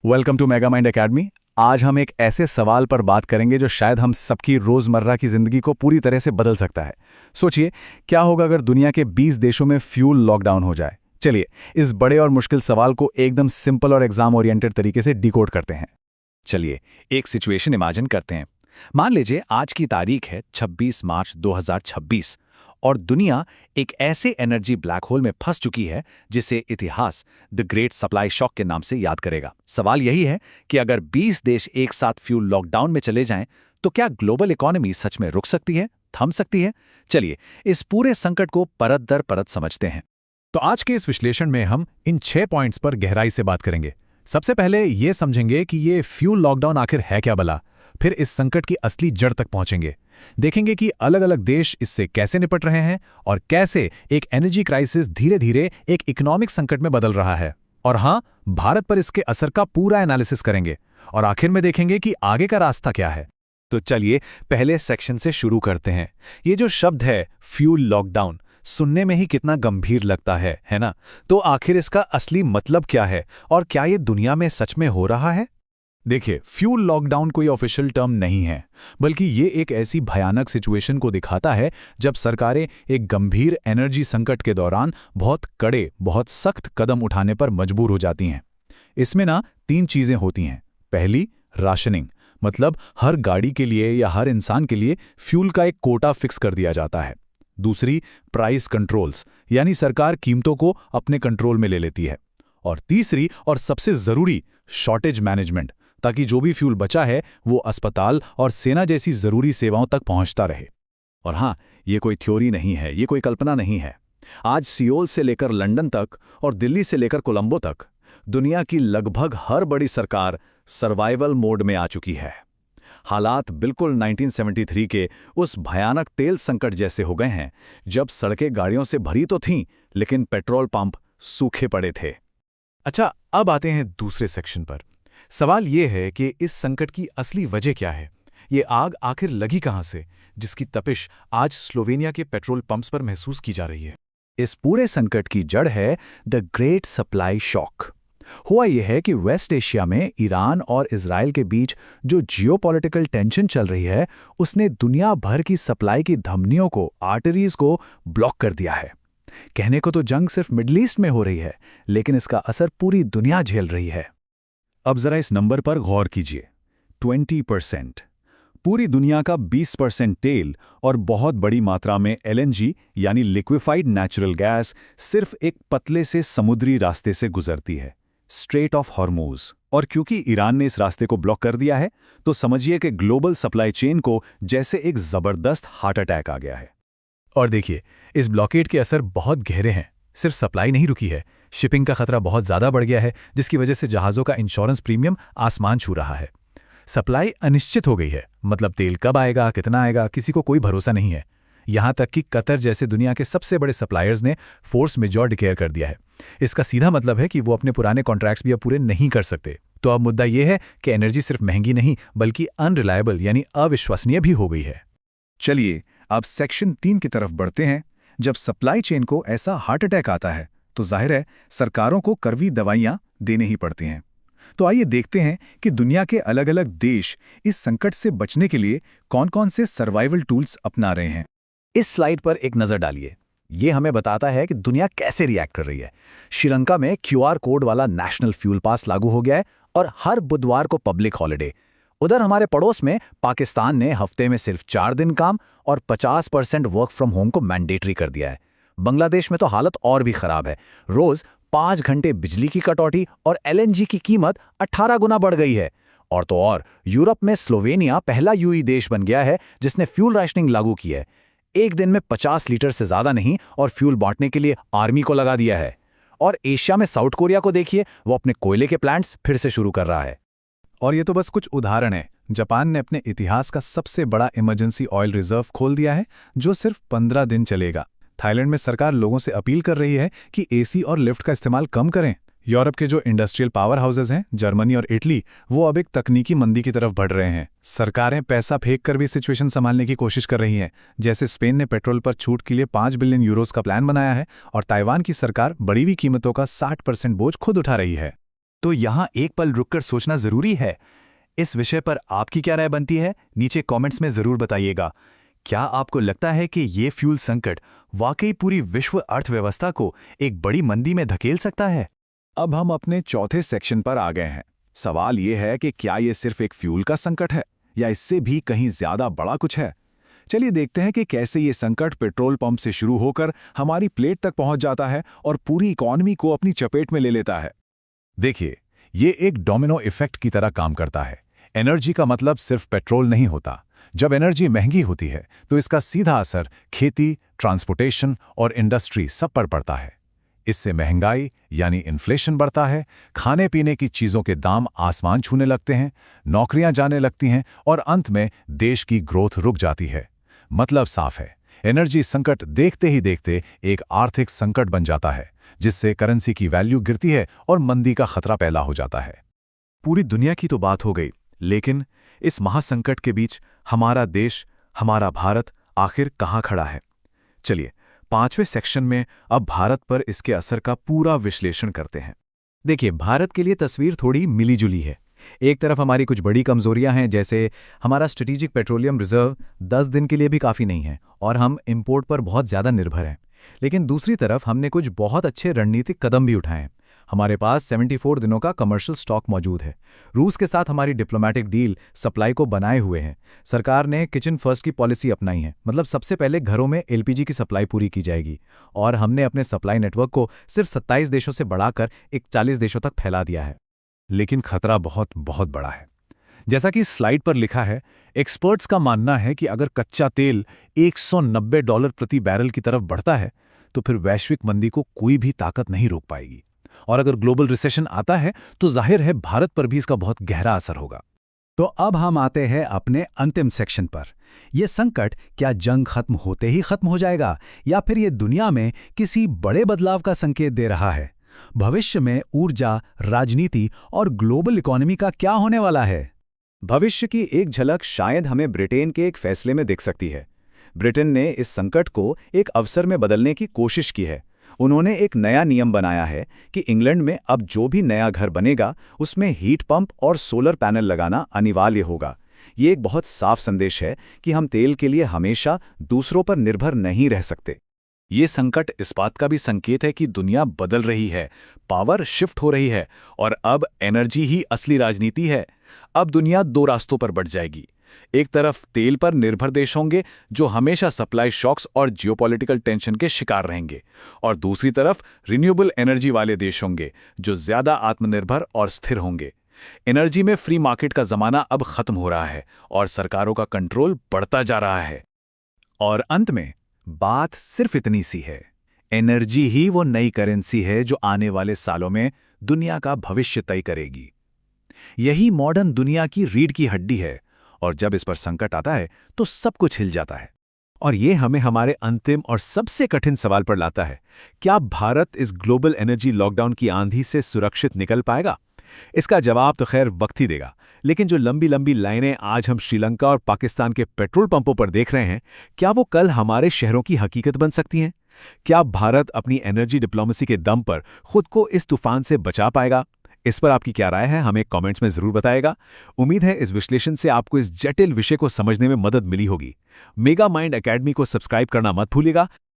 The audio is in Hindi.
Welcome to mega mind academy. आज हम एक ऐसे सवाल पर बात करेंगे जो शायद हम सबकी रोज़मर्रा की ज़िंदगी को पूरी तरह से बदल सकता है। सोचिए, क्या होगा अगर दुनिया के 20 देशों में फ्यूल लॉकडाउन हो जाए। चलिए, इस बड़े और मुश्किल सवाल को एकदम सिंपल और एग्जाम ओरिएंटेड तरीके से डिकोड करते हैं। चलिए, एक सिचुएशन इमेजिन करते हैं। मान लीजिए आज की तारीख है 26 मार्च 2026 और दुनिया एक ऐसे एनर्जी ब्लैक होल में फंस चुकी है जिसे इतिहास द ग्रेट सप्लाई शॉक के नाम से याद करेगा। सवाल यही है कि अगर 20 देश एक साथ फ्यूल लॉकडाउन में चले जाएं, तो क्या ग्लोबल इकोनॉमी सच में रुक सकती है, थम सकती है? चलिए, इस पूरे संकट को परत दर परत समझते हैं। तो आज के इस विश्लेषण में हम इन 6 पॉइंट्स पर गहराई से बात करेंगे। सबसे पहले ये समझेंगे कि ये फ्यूल लॉकडाउन आखिर है क्या भला। फिर इस संकट की असली जड़ तक पहुंचेंगे। देखेंगे कि अलग अलग देश इससे कैसे निपट रहे हैं और कैसे एक एनर्जी क्राइसिस धीरे धीरे एक इकोनॉमिक संकट में बदल रहा है। और हाँ, भारत पर इसके असर का पूरा एनालिसिस करेंगे और आखिर में देखेंगे कि आगे का रास्ता क्या है। तो चलिए पहले सेक्शन से शुरू करते हैं। ये जो शब्द है फ्यूल लॉकडाउन, सुनने में ही कितना गंभीर लगता है ना? तो आखिर इसका असली मतलब क्या है और क्या ये दुनिया में सच में हो रहा है? देखिए, फ्यूल लॉकडाउन कोई ऑफिशियल टर्म नहीं है, बल्कि ये एक ऐसी भयानक सिचुएशन को दिखाता है जब सरकारें एक गंभीर एनर्जी संकट के दौरान बहुत कड़े, बहुत सख्त कदम उठाने पर मजबूर हो जाती हैं। इसमें 3 चीजें होती हैं। पहली, राशनिंग, मतलब हर गाड़ी के लिए या हर इंसान के लिए फ्यूल का एक कोटा फिक्स कर दिया जाता है। दूसरी, प्राइस कंट्रोल्स, यानी सरकार कीमतों को अपने कंट्रोल में ले लेती है। और तीसरी और सबसे जरूरी, शॉर्टेज मैनेजमेंट, ताकि जो भी फ्यूल बचा है वो अस्पताल और सेना जैसी जरूरी सेवाओं तक पहुंचता रहे। और हाँ, ये कोई थ्योरी नहीं है, ये कोई कल्पना नहीं है। आज सियोल से लेकर लंदन तक और दिल्ली से लेकर कोलंबो तक दुनिया की लगभग हर बड़ी सरकार सर्वाइवल मोड में आ चुकी है। हालात बिल्कुल 1973 के उस भयानक तेल संकट जैसे हो गए हैं, जब सड़कें गाड़ियों से भरी तो थीं, लेकिन पेट्रोल पंप सूखे पड़े थे। अच्छा, अब आते हैं दूसरे सेक्शन पर। सवाल ये है कि इस संकट की असली वजह क्या है? ये आग आखिर लगी कहां से, जिसकी तपिश आज स्लोवेनिया के पेट्रोल पंप्स पर महसूस की जा रही है? इस पूरे संकट की जड़ है द ग्रेट सप्लाई शॉक। हुआ यह है कि वेस्ट एशिया में ईरान और इजराइल के बीच जो जियोपॉलिटिकल टेंशन चल रही है, उसने दुनिया भर की सप्लाई की धमनियों को, आर्टरीज को ब्लॉक कर दिया है। कहने को तो जंग सिर्फ मिडल ईस्ट में हो रही है, लेकिन इसका असर पूरी दुनिया झेल रही है। अब जरा इस नंबर पर गौर कीजिए, 20%। पूरी दुनिया का 20% तेल और बहुत बड़ी मात्रा में एलएनजी यानी लिक्विफाइड नेचुरल गैस सिर्फ एक पतले से समुद्री रास्ते से गुजरती है, स्ट्रेट ऑफ हॉर्मुज। और क्योंकि ईरान ने इस रास्ते को ब्लॉक कर दिया है, तो समझिए कि ग्लोबल सप्लाई चेन को जैसे एक जबरदस्त हार्ट अटैक आ गया है। और देखिए, इस ब्लॉकेड के असर बहुत गहरे हैं। सिर्फ सप्लाई नहीं रुकी है, शिपिंग का खतरा बहुत ज़्यादा बढ़ गया है, जिसकी वजह से जहाज़ों का इंश्योरेंस प्रीमियम आसमान छू रहा है। सप्लाई अनिश्चित हो गई है, मतलब तेल कब आएगा, कितना आएगा, किसी को कोई भरोसा नहीं है। यहाँ तक कि कतर जैसे दुनिया के सबसे बड़े सप्लायर्स ने फोर्स मेजॉर डिक्लेयर कर दिया है। इसका सीधा मतलब है कि वो अपने पुराने कॉन्ट्रैक्ट्स भी अब पूरे नहीं कर सकते। तो अब मुद्दा यह है कि एनर्जी सिर्फ महंगी नहीं, बल्कि अनरिलायबल यानी अविश्वसनीय भी हो गई है। चलिए, अब सेक्शन 3 की तरफ बढ़ते हैं। जब सप्लाई चेन को ऐसा हार्ट अटैक आता है, तो जाहिर है सरकारों को कड़वी दवाइयां देने ही पड़ती हैं। तो आइए देखते हैं कि दुनिया के अलग अलग देश इस संकट से बचने के लिए कौन-कौन से सर्वाइवल टूल्स अपना रहे हैं। इस स्लाइड पर एक नज़र डालिए। ये हमें बताता है कि दुनिया कैसे रिएक्ट कर रही है। श्रीलंका में क्यूआर कोड वाला नेशनल फ्यूल पास लागू हो गया है और हर बुधवार को पब्लिक हॉलिडे। उधर हमारे पड़ोस में पाकिस्तान ने हफ्ते में सिर्फ 4 दिन काम और 50% वर्क फ्रॉम होम को मैंडेटरी कर दिया है। बांग्लादेश में तो हालत और भी खराब है। रोज 5 घंटे बिजली की कटौती और एलएनजी की कीमत 18 गुना बढ़ गई है। और तो और यूरोप में स्लोवेनिया पहला यूई देश बन गया है जिसने फ्यूल राशनिंग लागू की है। एक दिन में 50 लीटर से ज्यादा नहीं, और फ्यूल बांटने के लिए आर्मी को लगा दिया है। और एशिया में साउथ कोरिया को देखिए, वो अपने कोयले के प्लांट्स फिर से शुरू कर रहा है। और ये तो बस कुछ उदाहरण है। जापान ने अपने इतिहास का सबसे बड़ा इमरजेंसी ऑयल रिजर्व खोल दिया है, जो सिर्फ 15 दिन चलेगा। थाईलैंड में सरकार लोगों से अपील कर रही है कि एसी और लिफ्ट का इस्तेमाल कम करें। यूरोप के जो इंडस्ट्रियल पावर हाउसेज हैं, जर्मनी और इटली, वो अब एक तकनीकी मंदी की तरफ बढ़ रहे हैं। सरकारें पैसा फेंक कर भी सिचुएशन संभालने की कोशिश कर रही हैं। जैसे स्पेन ने पेट्रोल पर छूट के लिए 5 बिलियन यूरोस का प्लान बनाया है और ताइवान की सरकार बढ़ी हुई कीमतों का 60% बोझ खुद उठा रही है। तो यहाँ एक पल रुककर सोचना जरूरी है। इस विषय पर आपकी क्या राय बनती है, नीचे कमेंट्स में जरूर बताइएगा। क्या आपको लगता है कि ये फ्यूल संकट वाकई पूरी विश्व अर्थव्यवस्था को एक बड़ी मंदी में धकेल सकता है? अब हम अपने चौथे सेक्शन पर आ गए हैं। सवाल ये है कि क्या ये सिर्फ एक फ्यूल का संकट है या इससे भी कहीं ज्यादा बड़ा कुछ है। चलिए देखते हैं कि कैसे ये संकट पेट्रोल पंप से शुरू होकर हमारी प्लेट तक पहुंच जाता है और पूरी इकॉनमी को अपनी चपेट में ले लेता है। देखिए, ये एक डोमिनो इफेक्ट की तरह काम करता है। एनर्जी का मतलब सिर्फ पेट्रोल नहीं होता। जब एनर्जी महंगी होती है तो इसका सीधा असर खेती, ट्रांसपोर्टेशन और इंडस्ट्री सब पर पड़ता है। इससे महंगाई यानी इन्फ्लेशन बढ़ता है, खाने पीने की चीज़ों के दाम आसमान छूने लगते हैं, नौकरियां जाने लगती हैं और अंत में देश की ग्रोथ रुक जाती है। मतलब साफ है, एनर्जी संकट देखते ही देखते एक आर्थिक संकट बन जाता है, जिससे करेंसी की वैल्यू गिरती है और मंदी का खतरा पैदा हो जाता है। पूरी दुनिया की तो बात हो गई, लेकिन इस महासंकट के बीच हमारा देश, हमारा भारत आखिर कहाँ खड़ा है? चलिए 5वें सेक्शन में अब भारत पर इसके असर का पूरा विश्लेषण करते हैं। देखिए, भारत के लिए तस्वीर थोड़ी मिलीजुली है। एक तरफ हमारी कुछ बड़ी कमजोरियां हैं, जैसे हमारा स्ट्रेटेजिक पेट्रोलियम रिजर्व 10 दिन के लिए भी काफ़ी नहीं है और हम इंपोर्ट पर बहुत ज़्यादा निर्भर हैं। लेकिन दूसरी तरफ हमने कुछ बहुत अच्छे रणनीतिक कदम भी उठाए हैं। हमारे पास 74 दिनों का कमर्शियल स्टॉक मौजूद है। रूस के साथ हमारी डिप्लोमेटिक डील सप्लाई को बनाए हुए हैं। सरकार ने किचन फर्स्ट की पॉलिसी अपनाई है, मतलब सबसे पहले घरों में एलपीजी की सप्लाई पूरी की जाएगी। और हमने अपने सप्लाई नेटवर्क को सिर्फ 27 देशों से बढ़ाकर 41 देशों तक फैला दिया है। लेकिन खतरा बहुत बहुत बड़ा है। जैसा कि स्लाइड पर लिखा है, एक्सपर्ट्स का मानना है कि अगर कच्चा तेल $190 प्रति बैरल की तरफ बढ़ता है तो फिर वैश्विक मंदी को कोई भी ताकत नहीं रोक पाएगी। और अगर ग्लोबल रिसेशन आता है तो जाहिर है भारत पर भी इसका बहुत गहरा असर होगा। तो अब हम आते हैं अपने अंतिम सेक्शन पर। यह संकट क्या जंग खत्म होते ही खत्म हो जाएगा या फिर यह दुनिया में किसी बड़े बदलाव का संकेत दे रहा है? भविष्य में ऊर्जा, राजनीति और ग्लोबल इकोनॉमी का क्या होने वाला है? भविष्य की एक झलक शायद हमें ब्रिटेन के एक फैसले में दिख सकती है। ब्रिटेन ने इस संकट को एक अवसर में बदलने की कोशिश की है। उन्होंने एक नया नियम बनाया है कि इंग्लैंड में अब जो भी नया घर बनेगा उसमें हीट पंप और सोलर पैनल लगाना अनिवार्य होगा। ये एक बहुत साफ संदेश है कि हम तेल के लिए हमेशा दूसरों पर निर्भर नहीं रह सकते। ये संकट इस बात का भी संकेत है कि दुनिया बदल रही है, पावर शिफ्ट हो रही है और अब एनर्जी ही असली राजनीति है। अब दुनिया दो रास्तों पर बढ़ जाएगी। एक तरफ तेल पर निर्भर देश होंगे जो हमेशा सप्लाई शॉक्स और जियोपॉलिटिकल टेंशन के शिकार रहेंगे, और दूसरी तरफ रिन्यूएबल एनर्जी वाले देश होंगे जो ज्यादा आत्मनिर्भर और स्थिर होंगे। एनर्जी में फ्री मार्केट का जमाना अब खत्म हो रहा है और सरकारों का कंट्रोल बढ़ता जा रहा है। और अंत में बात सिर्फ इतनी सी है, एनर्जी ही वो नई करेंसी है जो आने वाले सालों में दुनिया का भविष्य तय करेगी। यही मॉडर्न दुनिया की रीढ़ की हड्डी है और जब इस पर संकट आता है तो सब कुछ हिल जाता है। और ये हमें हमारे अंतिम और सबसे कठिन सवाल पर लाता है, क्या भारत इस ग्लोबल एनर्जी लॉकडाउन की आंधी से सुरक्षित निकल पाएगा? इसका जवाब तो खैर वक्त ही देगा, लेकिन जो लंबी लंबी लाइनें आज हम श्रीलंका और पाकिस्तान के पेट्रोल पंपों पर देख रहे हैं, क्या वो कल हमारे शहरों की हकीकत बन सकती हैं? क्या भारत अपनी एनर्जी डिप्लोमेसी के दम पर खुद को इस तूफान से बचा पाएगा? इस पर आपकी क्या राय है, हमें कमेंट्स में जरूर बताएगा। उम्मीद है इस विश्लेषण से आपको इस जटिल विषय को समझने में मदद मिली होगी। मेगा माइंड एकेडमी को सब्सक्राइब करना मत भूलिएगा